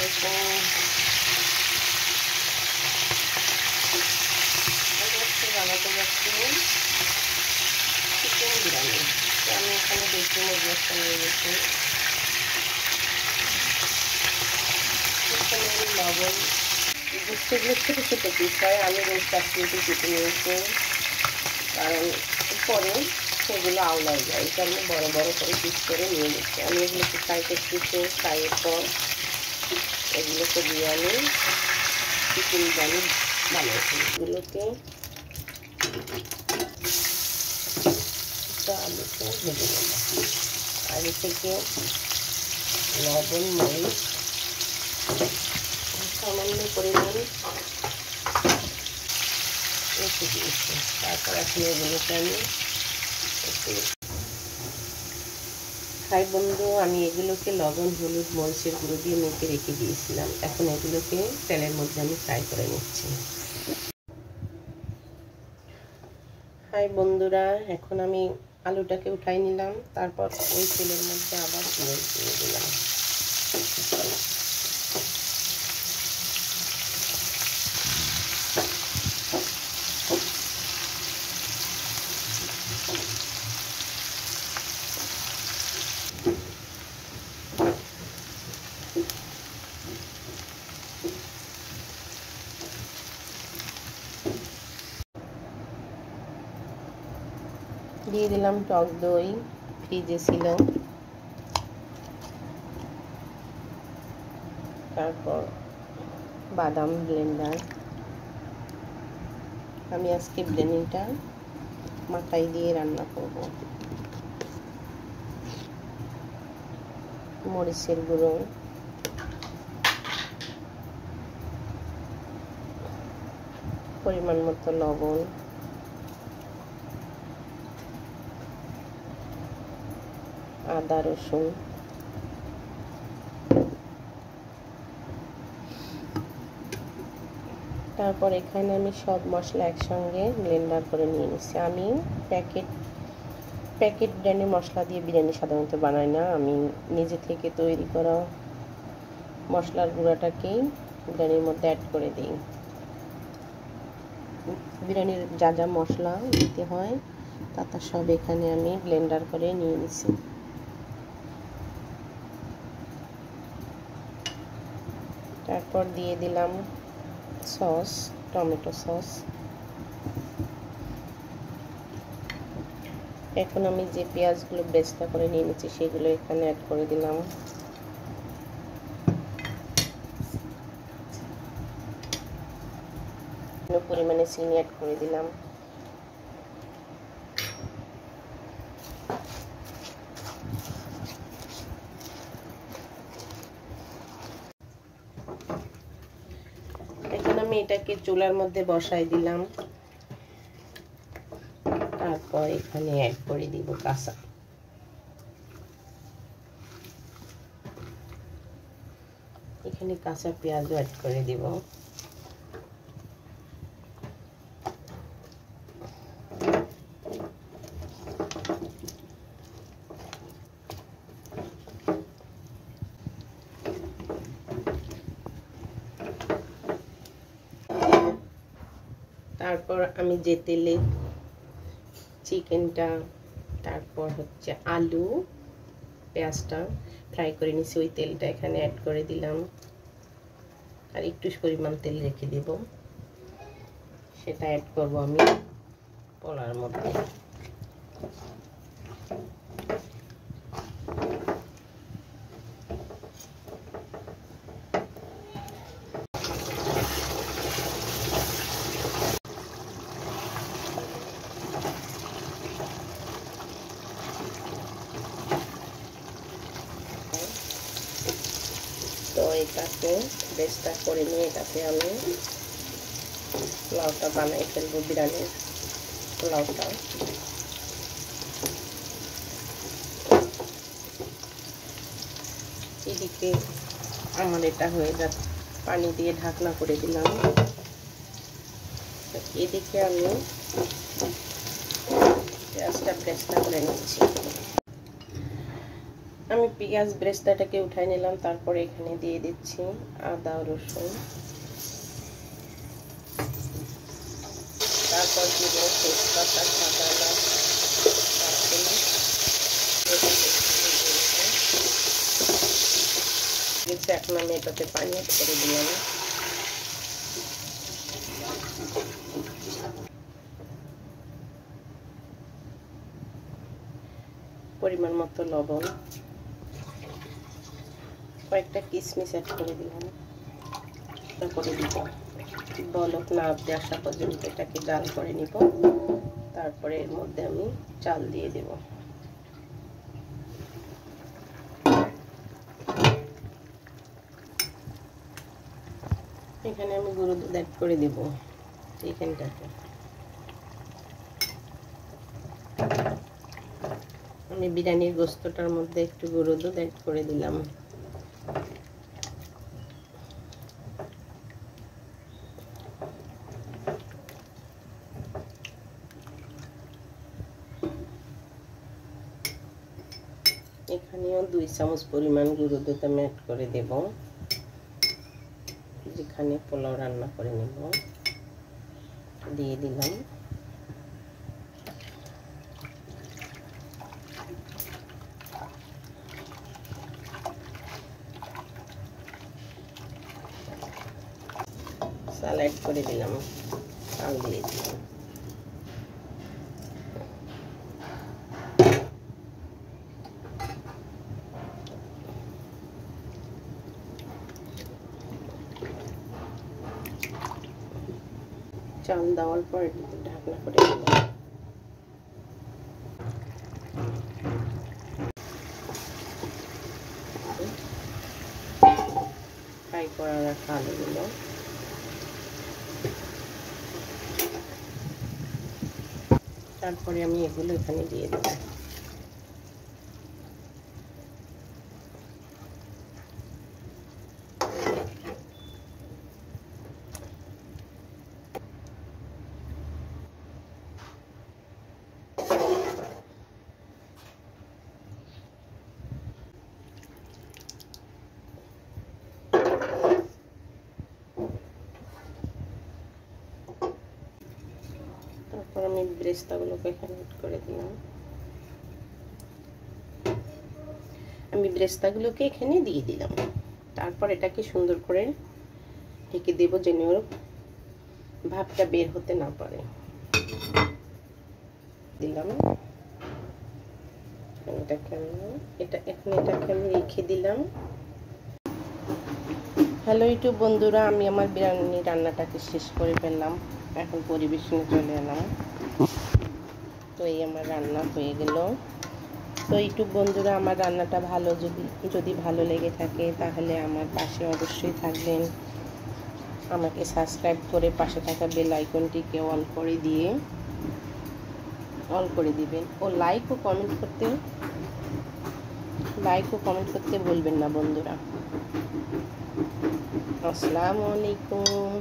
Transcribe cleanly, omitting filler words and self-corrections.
আলাইকুম। বানাতে যাচ্ছি চিকেন বিরিয়ানি। আমি এখানে দেশি মুরগিটা নিয়ে গেছি। এখানে আমি লবণ গোস্তগুলো ছোটো ছোটো পিস হয়, আমি রোজ কাশ্মীরি কেটে নিয়েছি, কারণ পরে সেগুলো আওলাই যায়, এই কারণে বড়ো বড়ো করে পিস করে নিয়ে নিচ্ছি। আমি এগুলোকে ফ্রাই করতেছি, ফ্রাইয়ের পর এগুলোকে দিয়ে আমি চিকেন বিরিয়ানি বানাইছি। এগুলোকে আলুকে ভেজে নেব। আগে থেকে লবণ মরিচ সামান্য পরিমাণ রেখে দিয়েছি। তারপর এখন এগুলোকে আমি হাই বন্ধু, আমি এগুলোকে লবণ হলুদ মরিচের গুঁড়ো দিয়ে মেখে রেখে দিয়েছিলাম। এখন এগুলোকে তেলের মধ্যে আমি ফ্রাই করে নিচ্ছি। হাই বন্ধুরা, এখন আমি আলুটাকে উঠাই নিলাম, তারপর ওই তেলের মধ্যে আবার পেঁয়াজ দিয়ে দিলাম। দিয়ে দিলাম টক দই, ফ্রিজে ছিল। তারপর বাদাম ব্লেন্ডার। আমি আজকে বিরিয়ানিটা মাথায় দিয়ে রান্না করব। মরিচের গুঁড়ো, পরিমাণ মতো লবণ, আদা রসুন, তারপর এখানে আমি সব মশলা একসঙ্গে ব্লেন্ডার করে নিয়ে নিচ্ছি। আমি প্যাকেট বিরিয়ানি মশলা দিয়ে বিরিয়ানি সাধারণত বানাই না, আমি নিজে থেকে তৈরি করা মশলার গুঁড়াটাকেই বিরিয়ানির মধ্যে অ্যাড করে দিই। বিরিয়ানির যা যা মশলা দিতে হয় তা সব এখানে আমি ব্লেন্ডার করে নিয়ে নিচ্ছি। তারপর দিয়ে দিলাম সস, টমেটো সস। এখন আমি যে পেঁয়াজগুলো বেরেস্তা করে নিয়ে নিচ্ছি সেগুলো এখানে অ্যাড করে দিলাম। পরিমাণে চিনি অ্যাড করে দিলাম। এখন আমি এটাকে চুলার মধ্যে বসাই দিলাম। তারপর এখানে অ্যাড করে দিব কাঁচা পেঁয়াজও অ্যাড করে দিব। তারপর আমি যে তেলে চিকেনটা, তারপর হচ্ছে আলু পেঁয়াজটা ফ্রাই করে নিছি ওই তেলটা এখানে অ্যাড করে দিলাম। আর একটু পরিমাণ তেল রেখে দেব, সেটা অ্যাড করব আমি পোলার মধ্যে। তো এটাকে বেস্তা করে নিয়ে এটাকে আমি পোলাওটা বানাই ফেলবো, বিরিয়ানির পোলাওটা। এদিকে আমার এটা হয়ে যাচ্ছে, পানি দিয়ে ঢাকনা করে দিলাম। এদিকে আমি পেঁয়াজটা ব্রেস্তা করে নিচ্ছি। আমি পেঁয়াজ ব্রেস্তাটাকে উঠাই নিলাম, তারপরে এখানে দিয়ে দিচ্ছি আদা রসুন, তারপর দিব তেজপাতা, সাদা এলাচ, এখন আমি এটাতে পানি অ্যাড করে দিলাম। পরিমাণ মতো লবণ, কয়েকটা কিশমিশ অ্যাড করে দিলাম। তারপরে দিব বলক না আসা পর্যন্ত এটাকে জাল করে নিব। তারপরে এর মধ্যে আমি চাল দিয়ে দেব। এখানে আমি গুঁড়ো দুধ অ্যাড করে দেব এইখানটাতে। আমি বিরিয়ানির গোস্তটার মধ্যে একটু গুঁড়ো দুধ অ্যাড করে দিলাম। এখানেও 2 চামচ পরিমাণ গুঁড়ো দুধ আমি অ্যাড করে দেব, যেখানে পোলাও রান্না করে নেব। দিয়ে দিলাম। চাল অ্যাড করে দিলাম, চাল দিয়ে দিলাম। চাল দেওয়ার পর এটাকে ঢাকনা করে দিলাম। ফ্রাই করা রাখা আলুগুলো তারপরে আমি এগুলো এখানে দিয়ে দেব। তারপর আমি ব্রেস্তাগুলোকে এখানে অ্যাড করে দিলাম। আমি ব্রেস্তাগুলোকে এখানে দিয়ে দিলাম। তারপর এটাকে সুন্দর করে ঢেকে দেব, যেন ওর ভাবটা বের হতে না পারে। দিলাম এটাকে আমি রেখে দিলাম। হ্যালো ইউটিউব বন্ধুরা, আমি আমার বিরিয়ানি রান্নাটাকে শেষ করে ফেললাম। এখন পরিবেশনে চলে এলাম। তো এই আমার রান্না হয়ে গেল। তো ইউটিউব বন্ধুরা, আমার রান্নাটা যদি ভালো লেগে থাকে তাহলে আমার পাশে অবশ্যই থাকবেন। আমাকে সাবস্ক্রাইব করে পাশে থাকা বেল আইকনটিকে অল করে দিবেন ও লাইক ও কমেন্ট করতে ভুলবেন না বন্ধুরা। আসসালামু আলাইকুম।